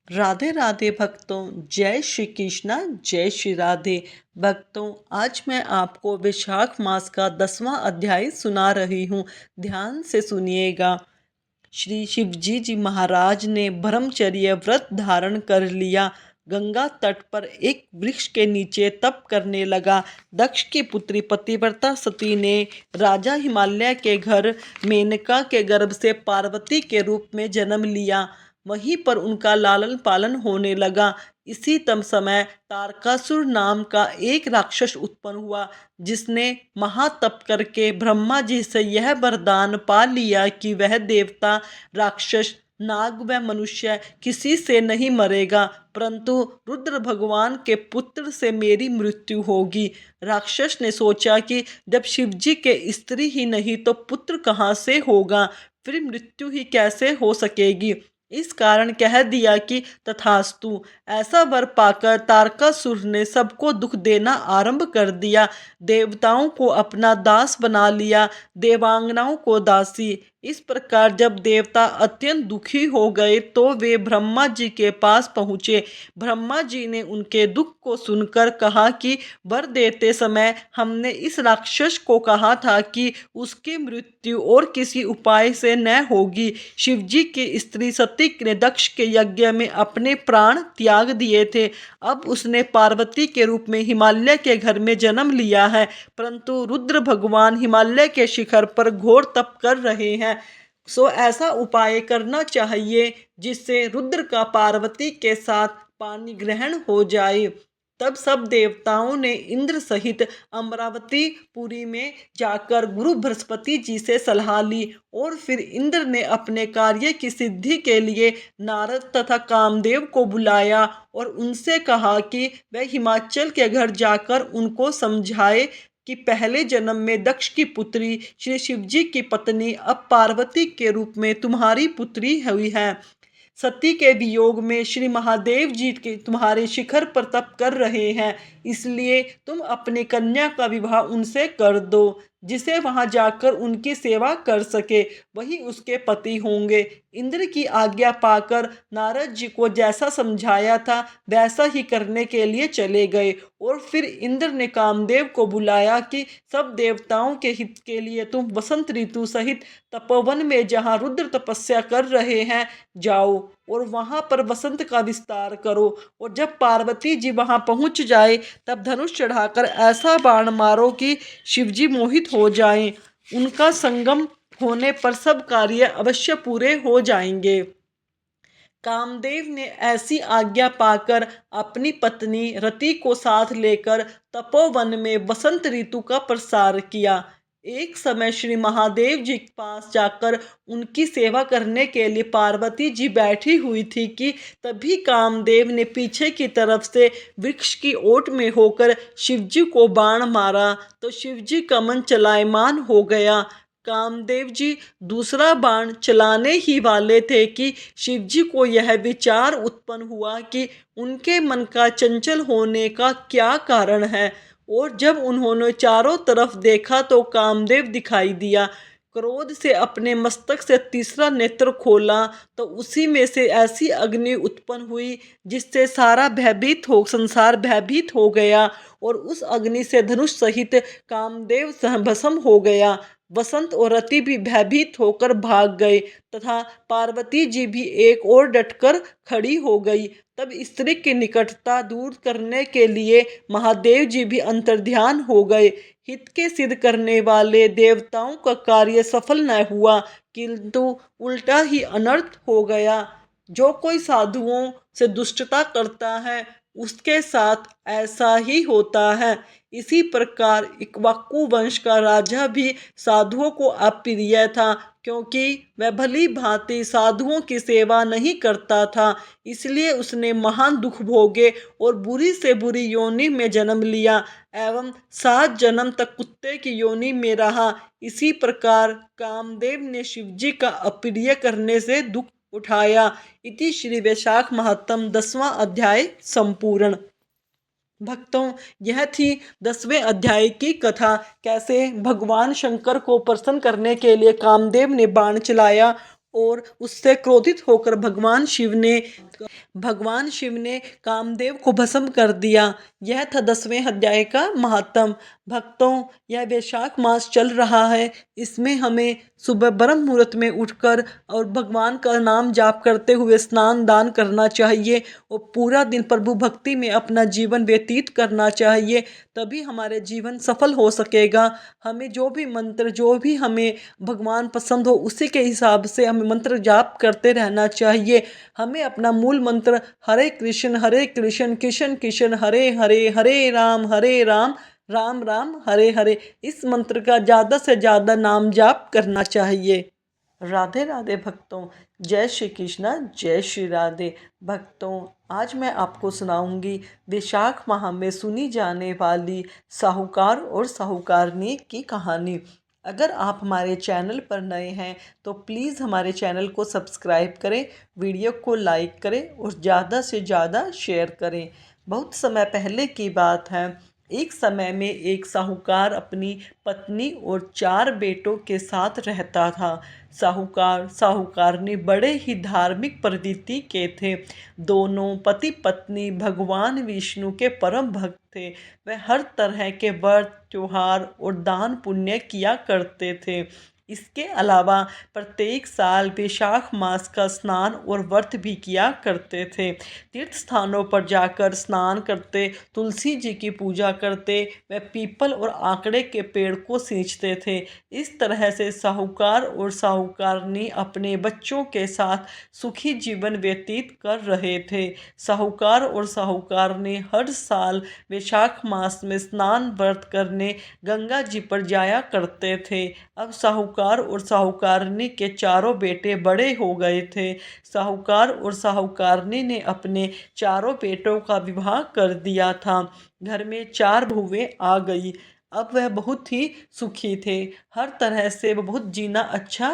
राधे राधे भक्तों। जय श्री कृष्णा, जय श्री राधे। भक्तों, आज मैं आपको वैशाख मास का 10वां अध्याय सुना रही हूँ। ध्यान से सुनिएगा। श्री शिवजी जी महाराज ने ब्रह्मचर्य व्रत धारण कर लिया। गंगा तट पर एक वृक्ष के नीचे तप करने लगा। दक्ष की पुत्री पतिव्रता सती ने राजा हिमालय के घर मेनका के गर्भ से पार्वती के रूप में जन्म लिया। वहीं पर उनका लालन पालन होने लगा। इसी तम समय तारकासुर नाम का एक राक्षस उत्पन्न हुआ, जिसने महातप करके ब्रह्मा जी से यह वरदान पा लिया कि वह देवता, राक्षस, नाग व मनुष्य किसी से नहीं मरेगा, परंतु रुद्र भगवान के पुत्र से मेरी मृत्यु होगी। राक्षस ने सोचा कि जब शिवजी के स्त्री ही नहीं तो पुत्र कहाँ से होगा, फिर मृत्यु ही कैसे हो सकेगी। इस कारण कह दिया कि तथास्तु। ऐसा वर पाकर तारकासुर ने सबको दुख देना आरंभ कर दिया। देवताओं को अपना दास बना लिया, देवांगनाओं को दासी। इस प्रकार जब देवता अत्यंत दुखी हो गए तो वे ब्रह्मा जी के पास पहुँचे। ब्रह्मा जी ने उनके दुख को सुनकर कहा कि वर देते समय हमने इस राक्षस को कहा था कि उसकी मृत्यु और किसी उपाय से न होगी। शिवजी की स्त्री सती ने दक्ष के यज्ञ में अपने प्राण त्याग दिए थे। अब उसने पार्वती के रूप में हिमालय के घर में जन्म लिया है, परंतु रुद्र भगवान हिमालय के शिखर पर घोर तप कर रहे हैं। सो ऐसा उपाय करना चाहिए जिससे रुद्र का पार्वती के साथ पानी ग्रहण हो जाए। तब सब देवताओं ने इंद्र सहित अमरावती पुरी में जाकर गुरु बृहस्पति जी से सलाह ली और फिर इंद्र ने अपने कार्य की सिद्धि के लिए नारद तथा कामदेव को बुलाया और उनसे कहा कि वह हिमाचल के घर जाकर उनको समझाए कि पहले जन्म में दक्ष की पुत्री श्री शिवजी की पत्नी अब पार्वती के रूप में तुम्हारी पुत्री हुई है। सती के वियोग में श्री महादेव जी के तुम्हारे शिखर पर तप कर रहे हैं, इसलिए तुम अपनी कन्या का विवाह उनसे कर दो, जिसे वहां जाकर उनकी सेवा कर सके, वही उसके पति होंगे। इंद्र की आज्ञा पाकर नारद जी को जैसा समझाया था वैसा ही करने के लिए चले गए और फिर इंद्र ने कामदेव को बुलाया कि सब देवताओं के हित के लिए तुम वसंत ऋतु सहित तपोवन में जहाँ रुद्र तपस्या कर रहे हैं जाओ और वहां पर वसंत का विस्तार करो, और जब पार्वती जी वहां पहुंच जाए तब धनुष चढ़ाकर ऐसा बाण मारो कि शिवजी मोहित हो जाएं। उनका संगम होने पर सब कार्य अवश्य पूरे हो जाएंगे। कामदेव ने ऐसी आज्ञा पाकर अपनी पत्नी रति को साथ लेकर तपोवन में वसंत ऋतु का प्रसार किया। एक समय श्री महादेव जी के पास जाकर उनकी सेवा करने के लिए पार्वती जी बैठी हुई थी कि तभी कामदेव ने पीछे की तरफ से वृक्ष की ओट में होकर शिवजी को बाण मारा तो शिवजी का मन चलायमान हो गया। कामदेव जी दूसरा बाण चलाने ही वाले थे कि शिवजी को यह विचार उत्पन्न हुआ कि उनके मन का चंचल होने का क्या कारण है, और जब उन्होंने चारों तरफ देखा तो कामदेव दिखाई दिया। क्रोध से अपने मस्तक से तीसरा नेत्र खोला तो उसी में से ऐसी अग्नि उत्पन्न हुई जिससे सारा भयभीत हो संसार भयभीत हो गया और उस अग्नि से धनुष सहित कामदेव भस्म हो गया। वसंत और रति भी भयभीत होकर भाग गए तथा पार्वती जी भी एक ओर डटकर खड़ी हो गई। तब स्त्री की निकटता दूर करने के लिए महादेव जी भी अंतर्ध्यान हो गए। हित के सिद्ध करने वाले देवताओं का कार्य सफल न हुआ, किंतु उल्टा ही अनर्थ हो गया। जो कोई साधुओं से दुष्टता करता है उसके साथ ऐसा ही होता है। इसी प्रकार इक्ष्वाकु वंश का राजा भी साधुओं को अप्रिय था, क्योंकि वह भली भांति साधुओं की सेवा नहीं करता था। इसलिए उसने महान दुख भोगे और बुरी से बुरी योनि में जन्म लिया एवं 7 जन्म तक कुत्ते की योनि में रहा। इसी प्रकार कामदेव ने शिवजी का अप्रिय करने से दुख उठाया। इति श्री वैशाख महात्म 10वां अध्याय संपूर्ण। भक्तों, यह थी 10वें अध्याय की कथा। कैसे भगवान शंकर को प्रसन्न करने के लिए कामदेव ने बाण चलाया और उससे क्रोधित होकर भगवान शिव ने कामदेव को भस्म कर दिया। यह था 10वें अध्याय का महात्म। भक्तों, यह वैशाख मास चल रहा है। इसमें हमें सुबह ब्रह्म मुहूर्त में उठकर और भगवान का नाम जाप करते हुए स्नान दान करना चाहिए और पूरा दिन प्रभु भक्ति में अपना जीवन व्यतीत करना चाहिए। तभी हमारे जीवन सफल हो सकेगा। हमें जो भी मंत्र, जो भी हमें भगवान पसंद हो, उसी के हिसाब से हमें मंत्र जाप करते रहना चाहिए। हमें अपना मूल मंत्र हरे कृष्ण कृष्ण कृष्ण हरे हरे, हरे राम राम राम हरे हरे, इस मंत्र का ज़्यादा से ज़्यादा नाम जाप करना चाहिए। राधे राधे भक्तों, जय श्री कृष्णा, जय श्री राधे। भक्तों, आज मैं आपको सुनाऊंगी वैशाख माह में सुनी जाने वाली साहूकार और साहूकारनी की कहानी। अगर आप हमारे चैनल पर नए हैं तो प्लीज़ हमारे चैनल को सब्सक्राइब करें, वीडियो को लाइक करें और ज़्यादा से ज़्यादा शेयर करें। बहुत समय पहले की बात है। एक समय में एक साहूकार अपनी पत्नी और 4 बेटों के साथ रहता था। साहूकार साहूकारनी बड़े ही धार्मिक प्रवृत्ति के थे। दोनों पति पत्नी भगवान विष्णु के परम भक्त थे। वे हर तरह के व्रत, त्योहार और दान पुण्य किया करते थे। इसके अलावा प्रत्येक साल वैशाख मास का स्नान और व्रत भी किया करते थे। तीर्थ स्थानों पर जाकर स्नान करते, तुलसी जी की पूजा करते, वे पीपल और आकड़े के पेड़ को सींचते थे। इस तरह से साहूकार और साहूकारनी अपने बच्चों के साथ सुखी जीवन व्यतीत कर रहे थे। साहूकार और साहूकारनी हर साल वैशाख मास में स्नान व्रत करने गंगा जी पर जाया करते थे। अब साहूकार और साहूकारनी के चारों बेटे बड़े हो गए थे। साहूकार और साहूकारनी ने अपने चारों बेटों का विवाह कर दिया था। घर में 4 बहुएं आ गई। अब वह बहुत ही सुखी थे। हर तरह से वह बहुत जीना अच्छा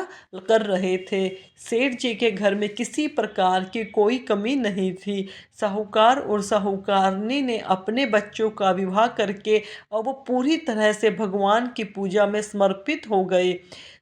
कर रहे थे। सेठ जी के घर में किसी प्रकार की कोई कमी नहीं थी। साहूकार और साहूकारनी ने अपने बच्चों का विवाह करके और वो पूरी तरह से भगवान की पूजा में समर्पित हो गए।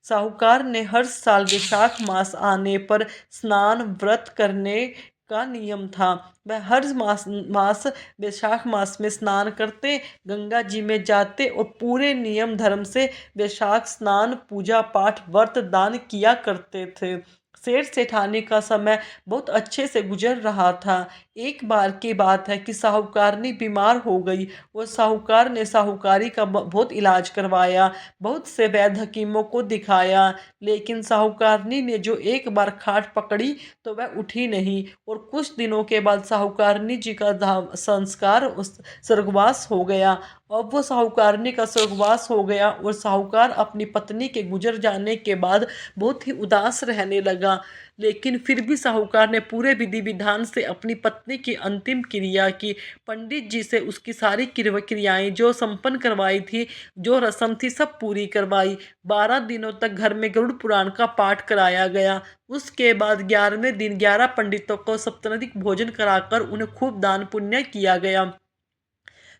साहूकार ने हर साल वैशाख मास आने पर स्नान व्रत करने का नियम था। वह हर मास वैशाख मास में स्नान करते, गंगा जी में जाते और पूरे नियम धर्म से वैशाख स्नान, पूजा पाठ, व्रत दान किया करते थे। सेठ सेठानी का समय बहुत अच्छे से गुजर रहा था। एक बार की बात है कि साहूकारनी बीमार हो गई और साहूकार ने साहूकारी का बहुत इलाज करवाया, बहुत से वैद्य हकीमों को दिखाया, लेकिन साहूकारनी ने जो एक बार खाट पकड़ी तो वह उठी नहीं और कुछ दिनों के बाद साहूकारनी जी का संस्कार स्वर्गवास हो गया। अब वो साहूकारनी का स्वर्गवास हो गया और साहूकार अपनी पत्नी के गुजर जाने के बाद बहुत ही उदास रहने लगा। लेकिन फिर भी साहूकार ने पूरे विधि विधान से अपनी पत्नी की अंतिम क्रिया की। पंडित जी से उसकी सारी क्रियाएं जो संपन्न करवाई थी, जो रस्म थी, सब पूरी करवाई। 12 दिनों तक घर में गरुड़ पुराण का पाठ कराया गया। उसके बाद 11वें दिन 11 पंडितों को सप्तनदिक भोजन कराकर उन्हें खूब दान पुण्य किया गया।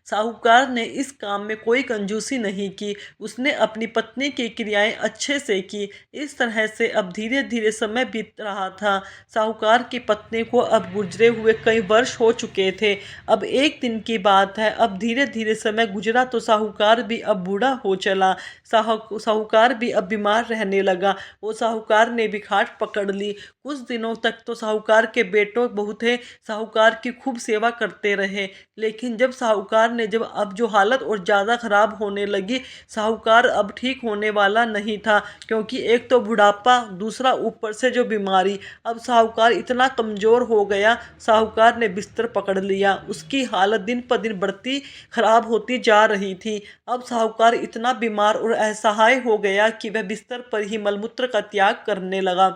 साहूकार ने इस काम में कोई कंजूसी नहीं की। उसने अपनी पत्नी की क्रियाएं अच्छे से की। इस तरह से अब धीरे धीरे समय बीत रहा था। साहूकार की पत्नी को अब गुजरे हुए कई वर्ष हो चुके थे। अब एक दिन की बात है। अब धीरे धीरे समय गुजरा तो साहूकार भी अब बूढ़ा हो चला। साहूकार भी अब बीमार रहने लगा। वो साहूकार ने भी खाट पकड़ ली। कुछ दिनों तक तो साहूकार के बेटों बहू थे, साहूकार की खूब सेवा करते रहे। लेकिन जब साहूकार ने अब जो हालत और ज़्यादा ख़राब होने लगी, साहूकार अब ठीक होने वाला नहीं था, क्योंकि एक तो बुढ़ापा, दूसरा ऊपर से जो बीमारी। अब साहूकार इतना कमज़ोर हो गया, साहूकार ने बिस्तर पकड़ लिया। उसकी हालत दिन पर दिन बढ़ती खराब होती जा रही थी। अब साहूकार इतना बीमार और असहाय हो गया कि वह बिस्तर पर ही मलमूत्र का त्याग करने लगा।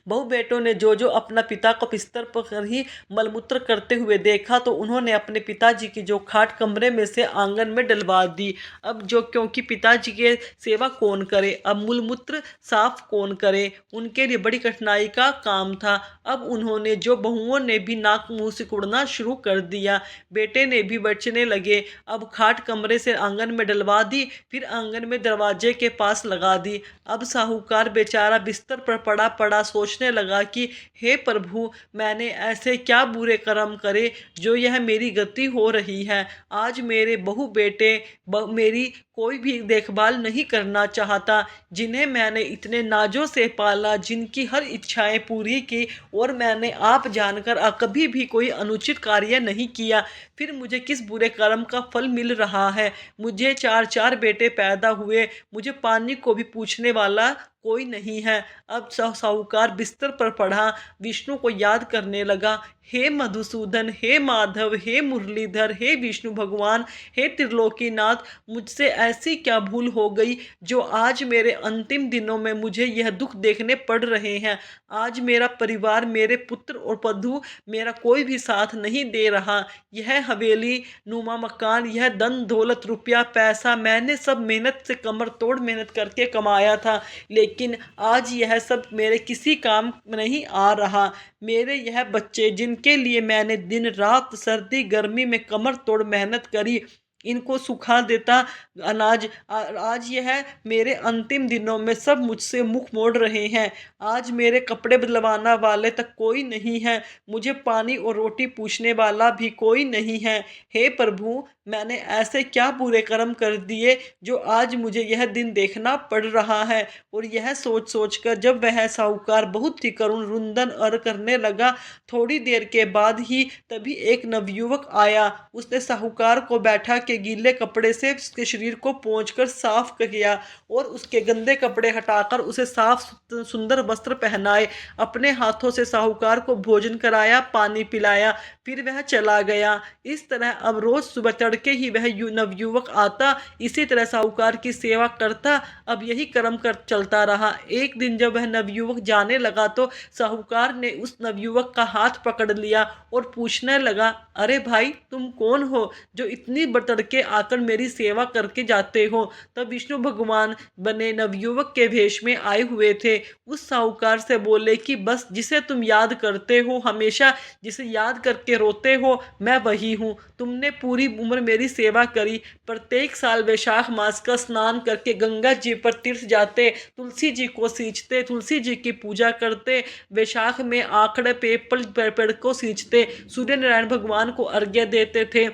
बहू बेटों ने जो जो अपना पिता को बिस्तर पर ही मलमूत्र करते हुए देखा तो उन्होंने अपने पिताजी की जो खाट कमरे में से आंगन में डलवा दी। अब जो क्योंकि पिताजी के सेवा कौन करे, अब मूलमूत्र साफ कौन करे, उनके लिए बड़ी कठिनाई का काम था। अब उन्होंने जो बहुओं ने भी नाक मुंह सिकुड़ना शुरू कर दिया, बेटे ने भी बचने लगे। अब खाट कमरे से आंगन में डलवा दी, फिर आंगन में दरवाजे के पास लगा दी। अब साहूकार बेचारा बिस्तर पर पड़ा पड़ा सोचने लगा कि हे प्रभु, मैंने ऐसे क्या बुरे कर्म करे जो यह मेरी गति हो रही है। आज मेरे बहू बेटे मेरी कोई भी देखभाल नहीं करना चाहता, जिन्हें मैंने इतने नाजों से पाला, जिनकी हर इच्छाएं पूरी की, और मैंने आप जानकर कभी भी कोई अनुचित कार्य नहीं किया, फिर मुझे किस बुरे कर्म का फल मिल रहा है। मुझे चार चार बेटे पैदा हुए, मुझे पानी को भी पूछने वाला कोई नहीं है। अब साहूकार बिस्तर पर पड़ा विष्णु को याद करने लगा। हे मधुसूदन, हे माधव, हे मुरलीधर, हे विष्णु भगवान, हे त्रिलोकीनाथ, मुझसे ऐसी क्या भूल हो गई जो आज मेरे अंतिम दिनों में मुझे यह दुख देखने पड़ रहे हैं। आज मेरा परिवार, मेरे पुत्र और बधू, मेरा कोई भी साथ नहीं दे रहा। यह हवेली नुमा मकान, यह धन दौलत रुपया पैसा मैंने सब मेहनत से कमर तोड़ मेहनत करके कमाया था, लेकिन आज यह सब मेरे किसी काम नहीं आ रहा। मेरे यह बच्चे जिनके लिए मैंने दिन रात सर्दी गर्मी में कमर तोड़ मेहनत करी, इनको सुखा देता अनाज, आज यह मेरे अंतिम दिनों में सब मुझसे मुख मोड़ रहे हैं। आज मेरे कपड़े बदलवाना वाले तक कोई नहीं है, मुझे पानी और रोटी पूछने वाला भी कोई नहीं है। हे प्रभु, मैंने ऐसे क्या बुरे कर्म कर दिए जो आज मुझे यह दिन देखना पड़ रहा है। और यह सोच सोच कर जब वह साहूकार बहुत ही करुण रुंदन और करने लगा, थोड़ी देर के बाद ही तभी एक नवयुवक आया। उसने साहूकार को बैठा के गीले कपड़े से उसके शरीर को पोंछकर साफ किया और उसके गंदे कपड़े हटाकर उसे साफ सुंदर वस्त्र पहनाए। अपने हाथों से साहूकार को भोजन कराया, पानी पिलाया, फिर वह चला गया। इस तरह अब रोज सुबह तड़के ही वह नवयुवक आता, इसी तरह साहूकार की सेवा करता। अब यही क्रम कर चलता रहा। एक दिन जब वह नवयुवक जाने लगा तो साहूकार ने उस नवयुवक का हाथ पकड़ लिया और पूछने लगा, अरे भाई, तुम कौन हो जो इतनी तड़के आकर मेरी सेवा करके जाते हो। तब विष्णु भगवान बने नवयुवक के वेश में आए हुए थे। उस साहूकार से बोले कि बस जिसे तुम याद करते हो, हमेशा जिसे याद करके रोते हो, मैं वही हूँ। तुमने पूरी उम्र मेरी सेवा करी। प्रत्येक साल वैशाख मास का स्नान करके गंगा जी पर तीर्थ जाते, तुलसी जी को सींचते, तुलसी जी की पूजा करते, वैशाख में आखड़ पीपल पेड़ को सींचते, सूर्य नारायण भगवान को अर्घ्य देते थे।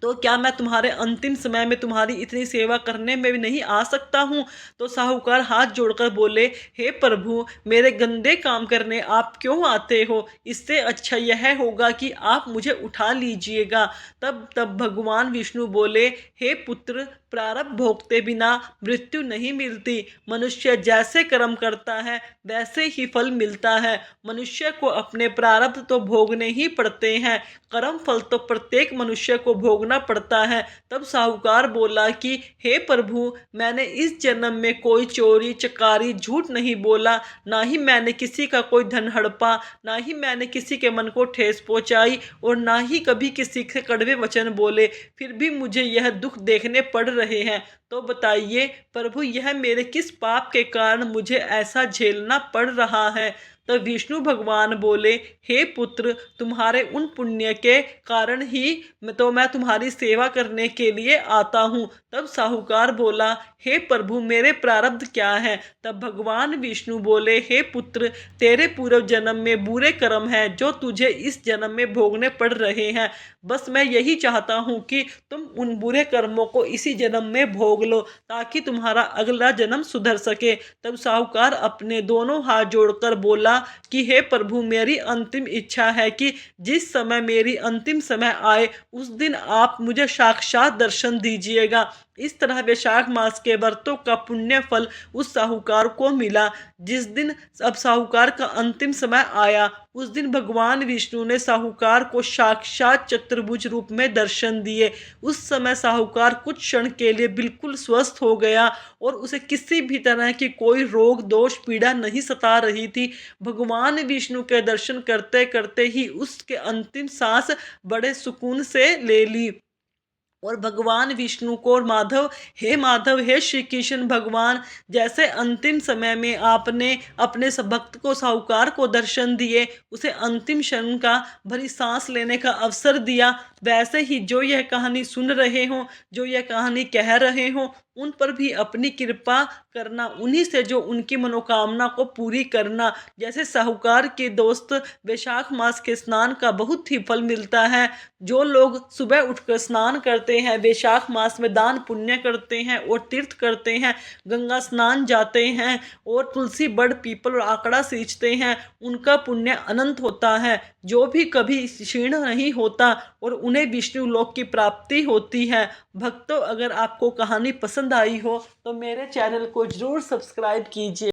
तो क्या मैं तुम्हारे अंतिम समय में तुम्हारी इतनी सेवा करने में भी नहीं आ सकता हूँ। तो साहूकार हाथ जोड़कर बोले, हे प्रभु, मेरे गंदे काम करने आप क्यों आते हो। इससे अच्छा यह होगा कि आप मुझे उठा लीजिएगा। तब भगवान विष्णु बोले, हे पुत्र, प्रारब्ध भोगते बिना मृत्यु नहीं मिलती। मनुष्य जैसे कर्म करता है वैसे ही फल मिलता है। मनुष्य को अपने प्रारब्ध तो भोगने ही पड़ते हैं, कर्म फल तो प्रत्येक मनुष्य को भोगना पड़ता है। तब साहूकार बोला कि हे प्रभु, मैंने इस जन्म में कोई चोरी चकारी झूठ नहीं बोला, ना ही मैंने किसी का कोई धन हड़पा, ना ही मैंने किसी के मन को ठेस पहुंचाई, और ना ही कभी किसी से कड़वे वचन बोले। फिर भी मुझे यह दुख देखने पड़ रहे हैं। तो बताइए प्रभु, यह मेरे किस पाप के कारण मुझे ऐसा झेलना पड़ रहा है। तो विष्णु भगवान बोले, हे पुत्र, तुम्हारे उन पुण्य के कारण ही मैं तुम्हारी सेवा करने के लिए आता हूँ। तब साहूकार बोला, हे प्रभु, मेरे प्रारब्ध क्या है। तब भगवान विष्णु बोले, हे पुत्र, तेरे पूर्व जन्म में बुरे कर्म हैं जो तुझे इस जन्म में भोगने पड़ रहे हैं। बस मैं यही चाहता हूँ कि तुम उन बुरे कर्मों को इसी जन्म में भोग लो, ताकि तुम्हारा अगला जन्म सुधर सके। तब साहूकार अपने दोनों हाथ जोड़कर बोला कि हे प्रभु, मेरी अंतिम इच्छा है कि जिस समय मेरी अंतिम समय आए उस दिन आप मुझे साक्षात दर्शन दीजिएगा। इस तरह वैशाख मास के व्रतों का पुण्य फल उस साहूकार को मिला। जिस दिन अब साहूकार का अंतिम समय आया, उस दिन भगवान विष्णु ने साहूकार को साक्षात चतुर्भुज रूप में दर्शन दिए। उस समय साहूकार कुछ क्षण के लिए बिल्कुल स्वस्थ हो गया और उसे किसी भी तरह की कोई रोग दोष पीड़ा नहीं सता रही थी। भगवान विष्णु के दर्शन करते करते ही उसके अंतिम सांस बड़े सुकून से ले ली और भगवान विष्णु को और माधव हे श्री कृष्ण भगवान, जैसे अंतिम समय में आपने अपने भक्त को साहूकार को दर्शन दिए, उसे अंतिम क्षण का भरी सांस लेने का अवसर दिया, वैसे ही जो यह कहानी सुन रहे हों, जो यह कहानी कह रहे हों, उन पर भी अपनी कृपा करना, उन्हीं से जो उनकी मनोकामना को पूरी करना। जैसे साहूकार के दोस्त वैशाख मास के स्नान का बहुत ही फल मिलता है। जो लोग सुबह उठकर स्नान करते हैं, वैशाख मास में दान पुण्य करते हैं और तीर्थ करते हैं, गंगा स्नान जाते हैं और तुलसी बड़ पीपल और आकड़ा सींचते हैं, उनका पुण्य अनंत होता है, जो भी कभी क्षीण नहीं होता और उन्हें विष्णु लोक की प्राप्ति होती है। भक्तों, अगर आपको कहानी पसंद आई हो तो मेरे चैनल को जरूर सब्सक्राइब कीजिए।